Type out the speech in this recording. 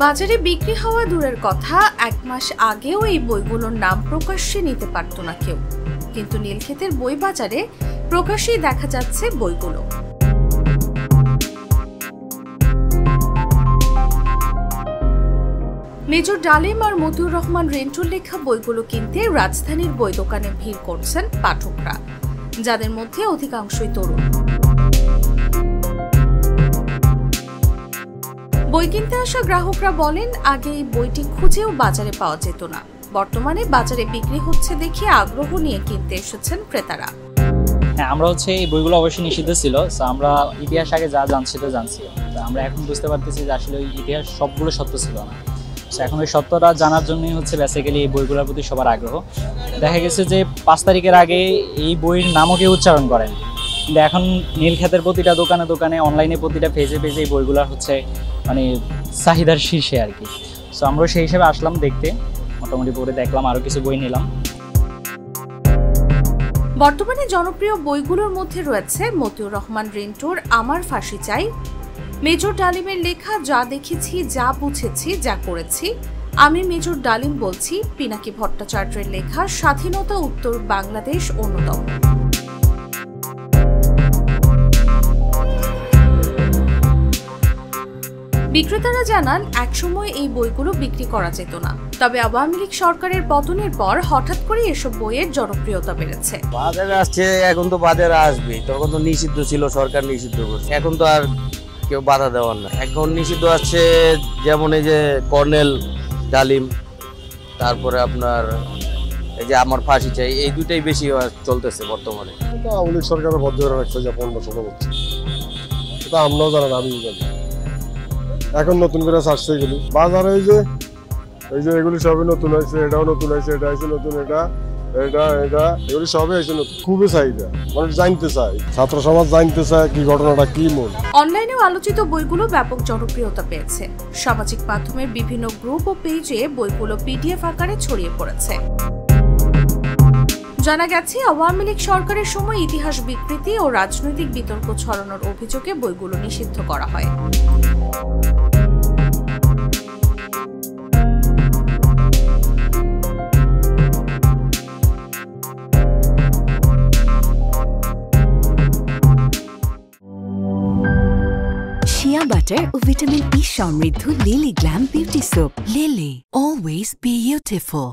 বাজারে বিক্রি হওয়া দূরের কথা, 1 মাস আগেও এই বইগুলোর নাম প্রকাশ্যে নিতে পারত না কেউ, কিন্তু নীলক্ষেতের বই বাজারে প্রকাশ্যেই দেখা যাচ্ছে বইগুলো। মেজর ডালিম আর মতিউর রহমান রিন্টুর লেখা বইগুলো কিনতে রাজধানীর বই দোকানে ভিড় করছেন পাঠকরা, যাদের মধ্যে অধিকাংশই তরুণ। বই কিনতে আসা গ্রাহকরা বলেন, আগে এই বইটি খুঁজেও বাজারে পাওয়া যেত না, বর্তমানে বাজারে বিক্রি হচ্ছে দেখে আগ্রহ নিয়ে কিনতে এসেছেন ক্রেতারা। আমরা এই বইগুলো অবশ্যই নিষিদ্ধ ছিল, আমরা ইতিহাস আগে যা জানছি আমরা এখন বুঝতে পারতেছি যে আসলে ইতিহাস সবগুলো সত্য ছিল না। এখন ওই সত্যটা জানার জন্যই বেসিক্যালি এই বইগুলোর প্রতি সবার আগ্রহ। দেখা গেছে যে 5 তারিখের আগে এই বইয়ের নামও কেউ উচ্চারণ করেন, কিন্তু এখন নীলক্ষেতের প্রতিটা দোকানে দোকানে, অনলাইনে প্রতিটা পেজে এই বইগুলো চাহিদার শীর্ষে আর কি। সো আমরা সেই হিসেবে আসলাম দেখতে, মোটামুটি পড়ে দেখলাম, আরও কিছু বই নিলাম। বর্তমানে জনপ্রিয় বইগুলোর মধ্যে রয়েছে মতিউর রহমান রিন্টুর আমার ফাঁসি চাই, মেজর ডালিমের লেখা যা দেখেছি, যা বুঝেছি, যা করেছি, আমি মেজর ডালিম বলছি, পিনাকি ভট্টাচার্যের লেখা স্বাধীনতা উত্তর বাংলাদেশ অন্যতম। বিক্রেতারা জানান, একসময় এই বইগুলো বিক্রি করা যেত না, তবে আওয়ামী লীগ সরকারের পতনের পর হঠাৎ করে এসব বইয়ের জনপ্রিয়তা বেড়েছে। বাজারে আসছে, এখন তো বাজারে আসবে, তখন তো নিষিদ্ধ ছিল, সরকার নিষিদ্ধ করছে, এখন তো আর কেউ বাধা দেওয়ার না। এখন নিষিদ্ধ আছে যেমন এই যে কর্নেল ডালিম, তারপরে আপনার এই যে আমার ফাঁসি চাই, এই দুটাই বেশি চলতেছে বর্তমানে। আওয়ামী লীগ সরকারের বদ্ধ করে রাখছে যে 15-16 বছর, এটা আমরাও জানেন, আমিও জানি। এখন নতুন করে আসছে এগুলি বাজারে, এই যে এগুলি সবই নতুন হয়েছে, এটাও নতুন হয়েছে, এটা হয়েছে নতুন, এটা এগুলি সবই হয়েছে নতুন। খুবই চাহিদা, মানুষ জানতে চায়, ছাত্র সমাজ জানতে চায় কি ঘটনাটা কি মূল। অনলাইনেও আলোচিত বইগুলো ব্যাপক জনপ্রিয়তা পেয়েছে। সামাজিক মাধ্যমের বিভিন্ন গ্রুপ ও পেজে বইগুলো PDF আকারে ছড়িয়ে পড়েছে। জানা গেছে, আওয়ামী লীগ সরকারের সময় ইতিহাস বিকৃতি ও রাজনৈতিক বিতর্ক ছড়ানোর অভিযোগে বইগুলো নিষিদ্ধ করা হয়। Shea butter ও ভিটামিন E সমৃদ্ধ lily glam beauty soap. Lily, always be beautiful.